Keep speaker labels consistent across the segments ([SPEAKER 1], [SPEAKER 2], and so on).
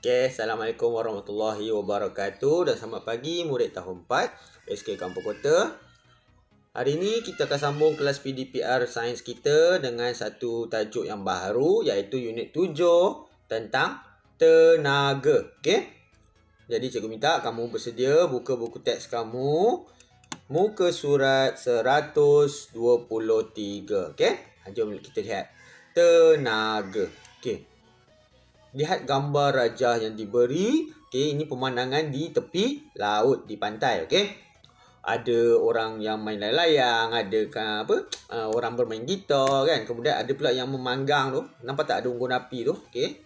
[SPEAKER 1] Okay, Assalamualaikum warahmatullahi wabarakatuh dan selamat pagi murid tahun 4 SK Kampung Kota. Hari ini kita akan sambung kelas PDPR Sains kita dengan satu tajuk yang baru iaitu unit 7 tentang tenaga. Okay? Jadi cikgu minta kamu bersedia buka buku teks kamu muka surat 123. Okay? Jom kita lihat tenaga. Okay. Lihat gambar rajah yang diberi. Okey, ini pemandangan di tepi laut, di pantai. Okey. Ada orang yang main layang-layang, ada orang bermain gitar kan. Kemudian ada pula yang memanggang tu. Nampak tak ada unggun api tu? Okey.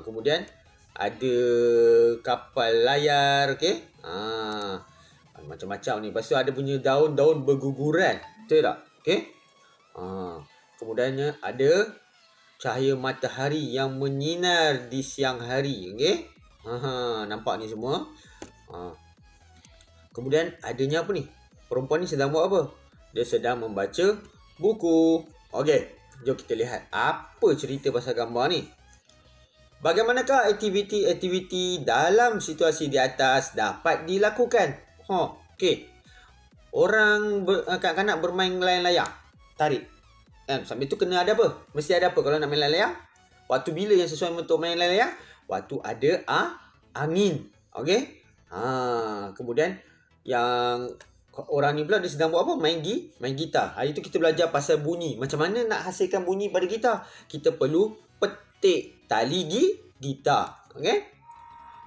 [SPEAKER 1] Kemudian ada kapal layar, okey. Macam-macam ni. Lepas tu ada punya daun-daun berguguran. Betul tak? Okey. Kemudiannya ada cahaya matahari yang menyinar di siang hari. Okey. Nampak ni semua. Kemudian adanya apa ni? Perempuan ni sedang buat apa? Dia sedang membaca buku. Okey. Jom kita lihat apa cerita pasal gambar ni. Bagaimanakah aktiviti-aktiviti dalam situasi di atas dapat dilakukan? Okey. Orang kanak-kanak bermain layang-layang. Tarik. Sambil tu kena ada apa? Mesti ada apa kalau nak main layang-layang? Waktu bila yang sesuai untuk main layang-layang? Waktu ada angin. Okey? Kemudian yang orang ni pula dia sedang buat apa? Main gitar. Hari tu kita belajar pasal bunyi. Macam mana nak hasilkan bunyi pada gitar? Kita perlu petik tali gitar. Okey?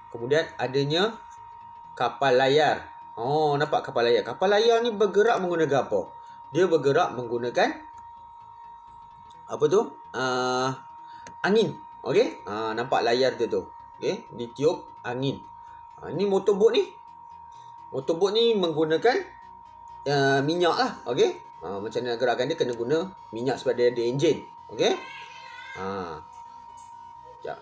[SPEAKER 1] Kemudian adanya kapal layar. Nampak kapal layar. Kapal layar ni bergerak menggunakan apa? Dia bergerak menggunakan angin. Okey? Nampak layar dia tu. Okey? Ditiup angin. Ini motorbot ni. Motorbot ni menggunakan minyak lah. Okey? Macam mana nak gerakkan dia, kena guna minyak sebab dia ada enjin. Okey? Sekejap.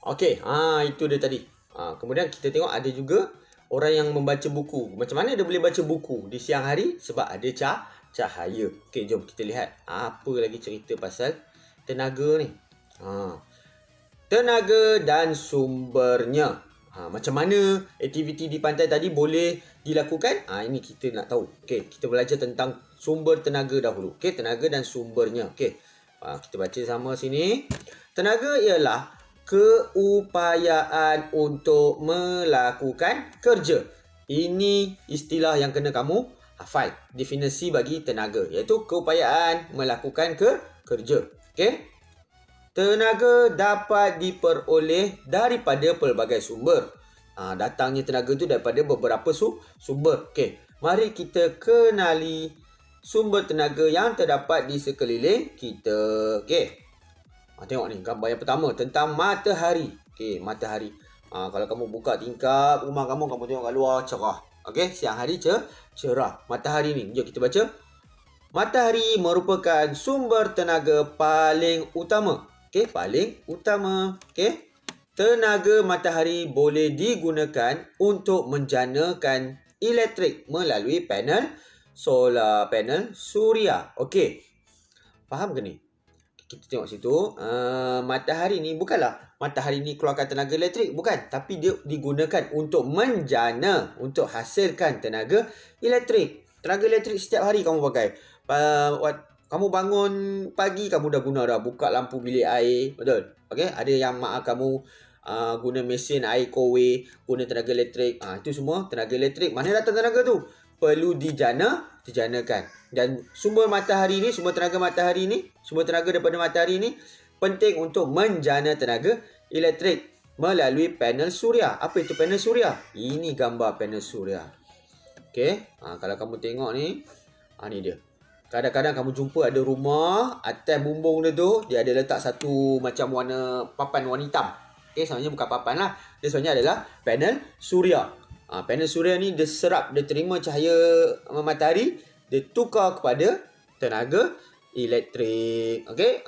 [SPEAKER 1] Okey. Itu dia tadi. Kemudian kita tengok ada juga orang yang membaca buku. Macam mana dia boleh baca buku di siang hari? Sebab ada cahaya. Okey, jom kita lihat apa lagi cerita pasal tenaga ni. Tenaga dan sumbernya. Macam mana aktiviti di pantai tadi boleh dilakukan? Ini kita nak tahu. Okey, kita belajar tentang sumber tenaga dahulu. Okey, tenaga dan sumbernya. Okey. Kita baca sama sini. Tenaga ialah keupayaan untuk melakukan kerja. Ini istilah yang kena kamu hafal. Definisi bagi tenaga iaitu keupayaan melakukan kerja. Okey. Tenaga dapat diperoleh daripada pelbagai sumber. Datangnya tenaga tu daripada beberapa sumber. Okey. Mari kita kenali sumber tenaga yang terdapat di sekeliling kita. Okey. Tengok ni gambar yang pertama tentang matahari. Okey, matahari. Kalau kamu buka tingkap rumah kamu tengok kat luar cerah. Okey, siang hari cerah. Matahari ni, jom kita baca. Matahari merupakan sumber tenaga paling utama. Okey, paling utama. Okey. Tenaga matahari boleh digunakan untuk menjanakan elektrik melalui panel solar panel suria. Okey. Faham ke ni? Kita tengok situ. Matahari ni bukanlah matahari ni keluarkan tenaga elektrik. Bukan. Tapi dia digunakan untuk menjana. Untuk hasilkan tenaga elektrik. Tenaga elektrik setiap hari kamu pakai. Kamu bangun pagi, kamu dah guna dah. Buka lampu bilik air. Betul? Okay? Ada yang kamu guna mesin air kowe. Guna tenaga elektrik. Itu semua tenaga elektrik. Mana datang tenaga tu? Perlu dijanakan. Dan sumber matahari ni, sumber tenaga matahari ni, sumber tenaga daripada matahari ni penting untuk menjana tenaga elektrik melalui panel suria. Apa itu panel suria? Ini gambar panel suria. Okey, kalau kamu tengok ni, ni dia. Kadang-kadang kamu jumpa ada rumah atas bumbung dia tu, dia ada letak satu macam papan warna hitam. Okey, sebenarnya bukan papan lah. Dia sebenarnya adalah panel suria. Panel suria ni dia serap, dia terima cahaya matahari, dia tukar kepada tenaga elektrik. Okey?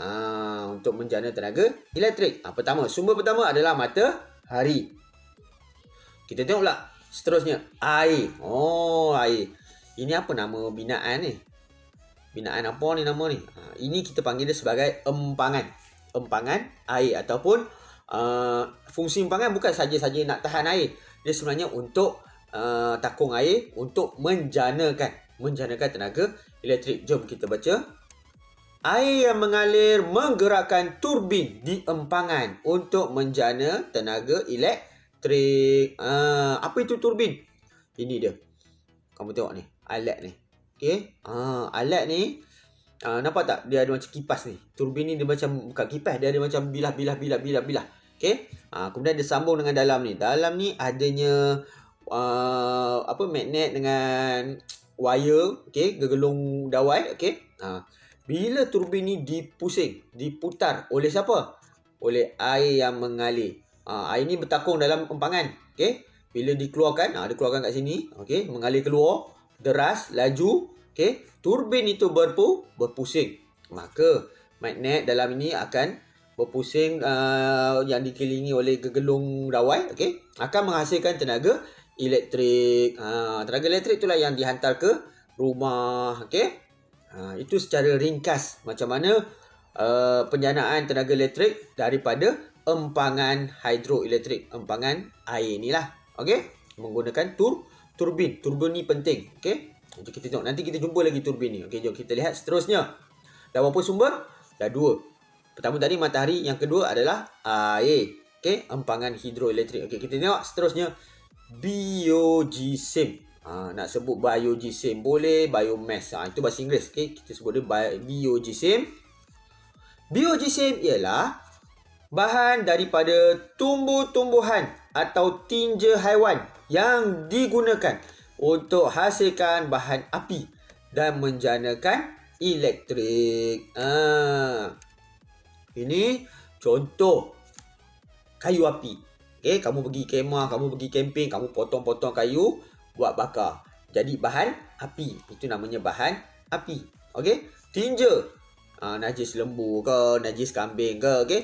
[SPEAKER 1] Untuk menjana tenaga elektrik. Sumber pertama adalah matahari. Kita tengok pula seterusnya, air. Air. Ini apa nama binaan ni? Binaan apa ni nama ni? Ini kita panggil dia sebagai empangan. Empangan air ataupun fungsi empangan bukan saja-saja nak tahan air. Dia sebenarnya untuk takung air untuk menjanakan tenaga elektrik. Jom kita baca. Air yang mengalir menggerakkan turbin di empangan untuk menjana tenaga elektrik. Apa itu turbin? Ini dia. Kamu tengok ni, alat ni. Okey. Alat ni nampak tak? Dia ada macam kipas ni. Turbin ni dia macam bukan kipas, dia ada macam bilah. Okey. Kemudian dia sambung dengan dalam ni. Dalam ni adanya magnet dengan wire, okey, gegelung dawai, okey. Bila turbin ni diputar oleh siapa? Oleh air yang mengalir. Air ni bertakung dalam empangan, okey. Bila dikeluarkan, dikeluarkan kat sini, okey, mengalir keluar, deras, laju, okey. Turbin itu berpusing. Maka magnet dalam ini akan berpusing yang dikelilingi oleh gegelung dawai, okey, akan menghasilkan tenaga elektrik. Tenaga elektrik itulah yang dihantar ke rumah, okey. Itu secara ringkas macam mana penjanaan tenaga elektrik daripada empangan hidroelektrik, empangan air ni lah, okey, menggunakan turbin. Turbin ni penting, okey. Jom kita tengok. Nanti kita jumpa lagi turbin ni. Okey, jom kita lihat seterusnya. Dah berapa sumber? Dah 2. Pertama tadi matahari, yang kedua adalah air. Okey, empangan hidroelektrik. Okey, kita tengok seterusnya. Biogesim. Nak sebut biogesim boleh, biomass. Itu bahasa Inggeris. Okey, kita sebut dia biogesim. Biogesim ialah bahan daripada tumbuh-tumbuhan atau tinja haiwan yang digunakan untuk hasilkan bahan api dan menjanakan elektrik. Ini contoh kayu api. Okay, kamu pergi kemah, kamu pergi camping, kamu potong-potong kayu buat bakar. Jadi bahan api. Itu namanya bahan api. Okay, tinja. Najis lembu ke, najis kambing ke. Okay,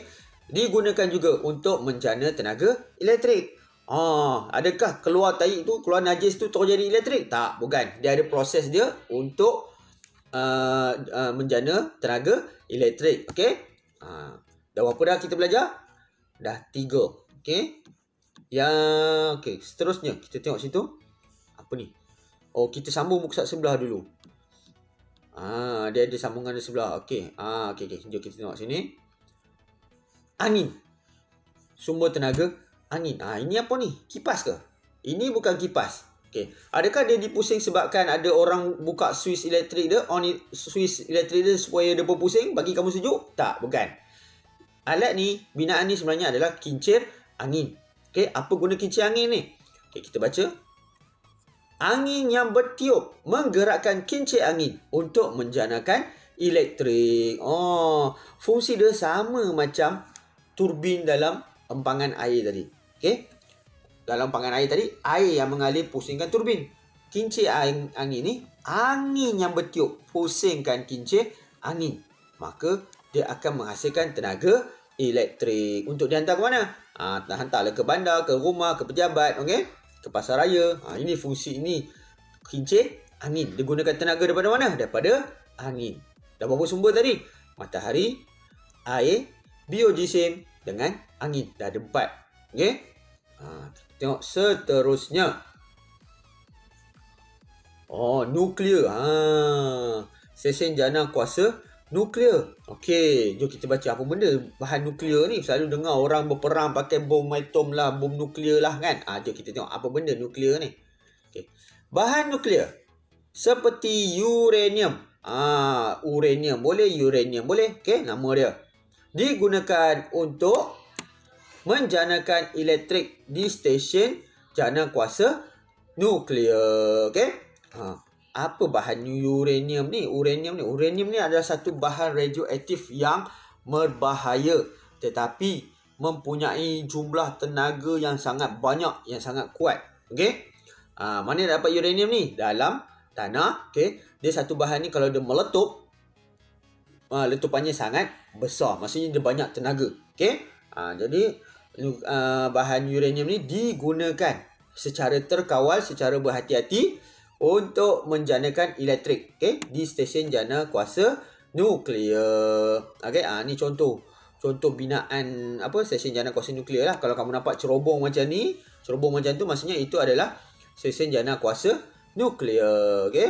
[SPEAKER 1] digunakan juga untuk menjana tenaga elektrik. Adakah keluar tai tu, keluar najis tu terus jadi elektrik? Tak, bukan. Dia ada proses dia untuk menjana tenaga elektrik. Okey. Dah berapa dah kita belajar? Dah 3. Okey. Okey, seterusnya kita tengok situ. Apa ni? Kita sambung muka sebelah dulu. Dia ada sambungan di sebelah. Okey. Okey. Jom kita tengok sini. Angin. Sumber tenaga angin. Ini apa ni? Kipas ke? Ini bukan kipas. Okey. Adakah dia dipusing sebabkan ada orang buka suis elektrik dia, suis elektrik dia supaya dia berpusing bagi kamu sejuk? Tak, bukan. Alat ni, binaan ni sebenarnya adalah kincir angin. Okey, apa guna kincir angin ni? Okey, kita baca. Angin yang bertiup menggerakkan kincir angin untuk menjanakan elektrik. Fungsi dia sama macam turbin dalam empangan air tadi. Okey. Dalam empangan air tadi, air yang mengalir pusingkan turbin. Kincir angin ni, angin yang bertiup pusingkan kincir angin. Maka dia akan menghasilkan tenaga elektrik. Untuk dihantar ke mana? Hantarlah ke bandar, ke rumah, ke pejabat, okey? Ke pasar raya. Ini fungsi ini. Kincir angin. Dia gunakan tenaga daripada mana? Daripada angin. Dah berapa sumber tadi? Matahari, air, biogesim dengan angin. Dah ada 4. Okey? Tengok seterusnya. Nuklear. Stesen jana kuasa nuklear. Okey, jom kita baca apa benda bahan nuklear ni. Selalu dengar orang berperang pakai bom atom lah, bom nuklear lah kan. Jom kita tengok apa benda nuklear ni. Okey. Bahan nuklear seperti uranium. Uranium boleh, uranium boleh. Okey, nama dia. Digunakan untuk menjanakan elektrik di stesen jana kuasa nuklear. Okey. Apa bahan uranium ni? Uranium ni adalah satu bahan radioaktif yang berbahaya tetapi mempunyai jumlah tenaga yang sangat banyak, yang sangat kuat. Okey. Mana dapat uranium ni? Dalam tanah. Okey. Dia satu bahan ni kalau dia meletup, letupannya sangat besar. Maksudnya dia banyak tenaga. Okey. Jadi bahan uranium ni digunakan secara terkawal, secara berhati-hati untuk menjanakan elektrik, okey, di stesen jana kuasa nuklear. Okey, ni contoh contoh binaan stesen jana kuasa nuklear lah. Kalau kamu nampak cerobong macam ni, cerobong macam tu maksudnya itu adalah stesen jana kuasa nuklear. Okey.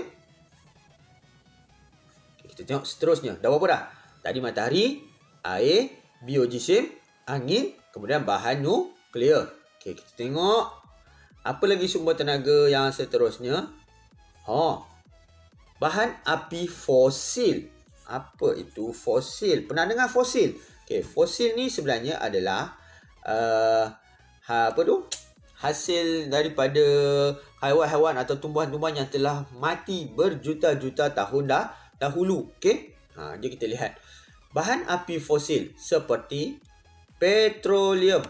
[SPEAKER 1] Kita tengok seterusnya. Dah berapa dah? Tadi matahari, air, biojisim, angin, kemudian bahan nuklear. Okey, kita tengok apa lagi sumber tenaga yang seterusnya. Bahan api fosil. Apa itu fosil? Pernah dengar fosil? Okey, fosil ni sebenarnya adalah hasil daripada haiwan-haiwan atau tumbuhan-tumbuhan yang telah mati berjuta-juta tahun dahulu. Okey. Jom kita lihat. Bahan api fosil seperti petroleum,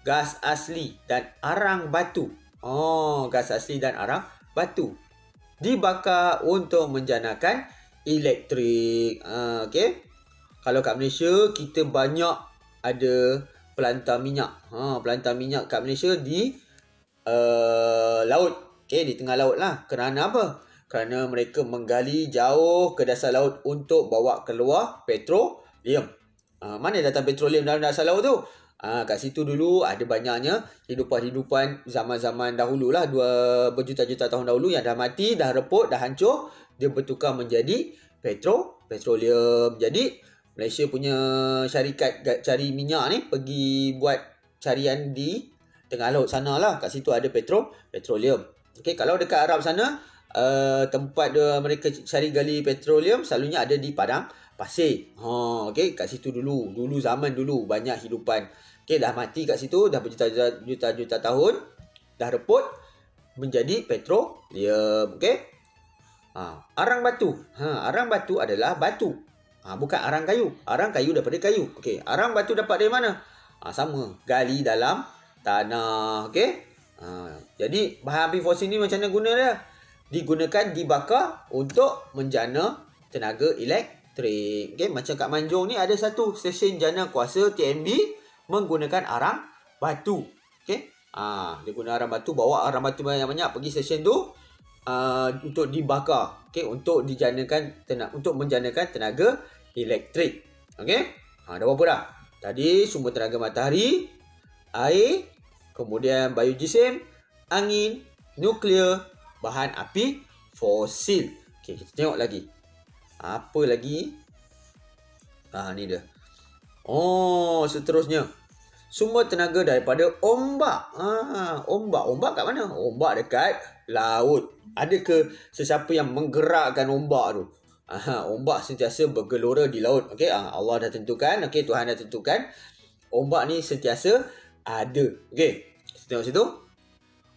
[SPEAKER 1] gas asli dan arang batu. Gas asli dan arang batu dibakar untuk menjanakan elektrik. Okey. Kalau kat Malaysia kita banyak ada pelantar minyak. Pelantar minyak kat Malaysia di laut. Okey, di tengah laut lah. Kerana apa? Kerana mereka menggali jauh ke dasar laut untuk bawa keluar petroleum. Mana datang petroleum dalam dasar laut tu? Kat situ dulu ada banyaknya hidupan-hidupan zaman-zaman dahulu lah, berjuta-juta tahun dahulu yang dah mati, dah reput, dah hancur. Dia bertukar menjadi petroleum. Jadi Malaysia punya syarikat cari minyak ni pergi buat carian di tengah laut sana lah. Kat situ ada petroleum. Okay, kalau dekat Arab sana, tempat mereka cari gali petroleum selalunya ada di padang pasir. Okay, kat situ dulu zaman dulu banyak hidupan. Okay, dah mati kat situ, dah berjuta-juta tahun, dah reput menjadi petroleum. Okay. Arang batu. Arang batu adalah batu. Bukan arang kayu. Arang kayu daripada kayu. Okay. Arang batu dapat dari mana? Sama. Gali dalam tanah. Okay. Jadi bahan api fosil ni macam mana guna dia? Digunakan dibakar untuk menjana tenaga elektrik. Okay. Macam kat Manjung ni ada satu stesen jana kuasa TMB menggunakan arang batu. Okay. Dia guna arang batu, bawa arang batu banyak-banyak pergi stesen tu untuk dibakar. Okay. Untuk menjanakan tenaga elektrik. Okay. Dah berapa dah? Tadi sumber tenaga matahari, air, kemudian biojisim, angin, nuklear, bahan api fosil. Okay, kita tengok lagi. Apa lagi? Ni dia. Seterusnya. Sumber tenaga daripada ombak. Ombak kat mana? Ombak dekat laut. Ada ke sesiapa yang menggerakkan ombak tu? Ombak sentiasa bergelora di laut. Okay, Allah dah tentukan. Okay, Tuhan dah tentukan. Ombak ni sentiasa ada. Okay, kita tengok situ.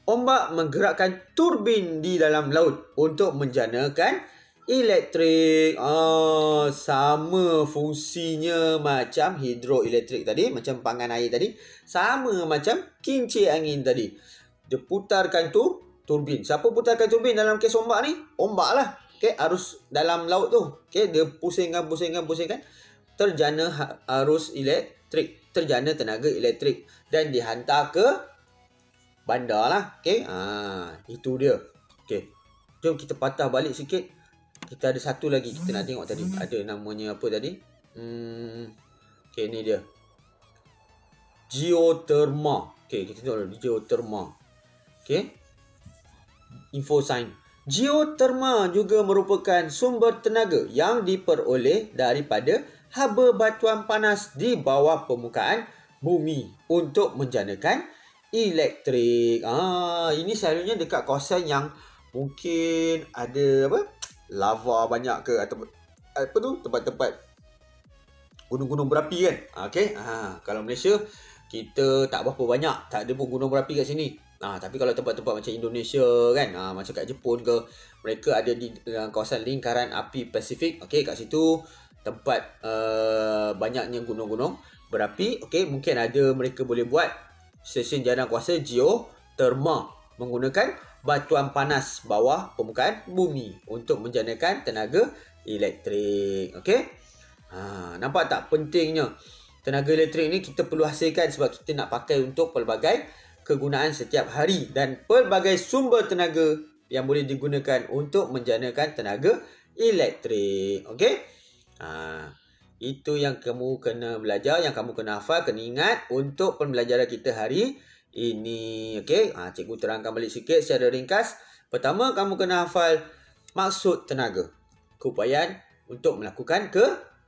[SPEAKER 1] Ombak menggerakkan turbin di dalam laut untuk menjanakan elektrik. Sama fungsinya macam hidroelektrik tadi, macam pangan air tadi, sama macam kincir angin tadi. Dia putarkan tu turbin. Siapa putarkan turbin dalam kes ombak ni? Ombak lah. Okay, arus dalam laut tu. Okay, dia pusingkan. Terjana arus elektrik, terjana tenaga elektrik dan dihantar ke bandar lah. Okay, itu dia. Okay, jom kita patah balik sikit. Kita ada satu lagi kita nak tengok tadi. Ada namanya apa tadi? Okay, ni dia. Geotherma. Okay, kita tengok geotherma. Okay. Info sign. Geotherma juga merupakan sumber tenaga yang diperoleh daripada haba batuan panas di bawah permukaan bumi untuk menjanakan elektrik. Ini selalunya dekat kawasan yang mungkin ada lava banyak ke, atau tempat-tempat gunung-gunung berapi kan. Okey. Kalau Malaysia kita tak berapa banyak, tak ada pun gunung berapi kat sini. Tapi kalau tempat-tempat macam Indonesia kan, macam kat Jepun ke, mereka ada di kawasan lingkaran api Pasifik. Okey, kat situ tempat banyaknya gunung-gunung berapi. Okey, mungkin ada mereka boleh buat stesen jana kuasa geotherma menggunakan batuan panas bawah permukaan bumi untuk menjanakan tenaga elektrik. Okey. Nampak tak pentingnya tenaga elektrik ni kita perlu hasilkan sebab kita nak pakai untuk pelbagai kegunaan setiap hari dan pelbagai sumber tenaga yang boleh digunakan untuk menjanakan tenaga elektrik. Okey. Itu yang kamu kena belajar, yang kamu kena hafal, kena ingat untuk pembelajaran kita hari ini. Okey, cikgu terangkan balik sikit secara ringkas. Pertama, kamu kena hafal maksud tenaga. Keupayaan untuk melakukan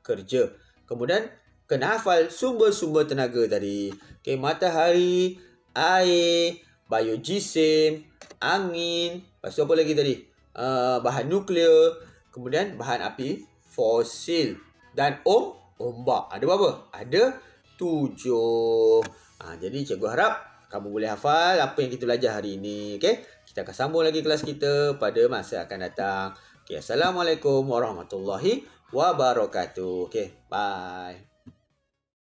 [SPEAKER 1] kerja. Kemudian, kena hafal sumber-sumber tenaga tadi. Okey, matahari, air, biojisim, angin. Lepas tu apa lagi tadi? Bahan nuklear. Kemudian, bahan api fosil. Dan ombak. Ada berapa? Ada 7. Jadi cikgu harap kamu boleh hafal apa yang kita belajar hari ini. Okay? Kita akan sambung lagi kelas kita pada masa akan datang. Okay, Assalamualaikum warahmatullahi wabarakatuh. Okay, bye.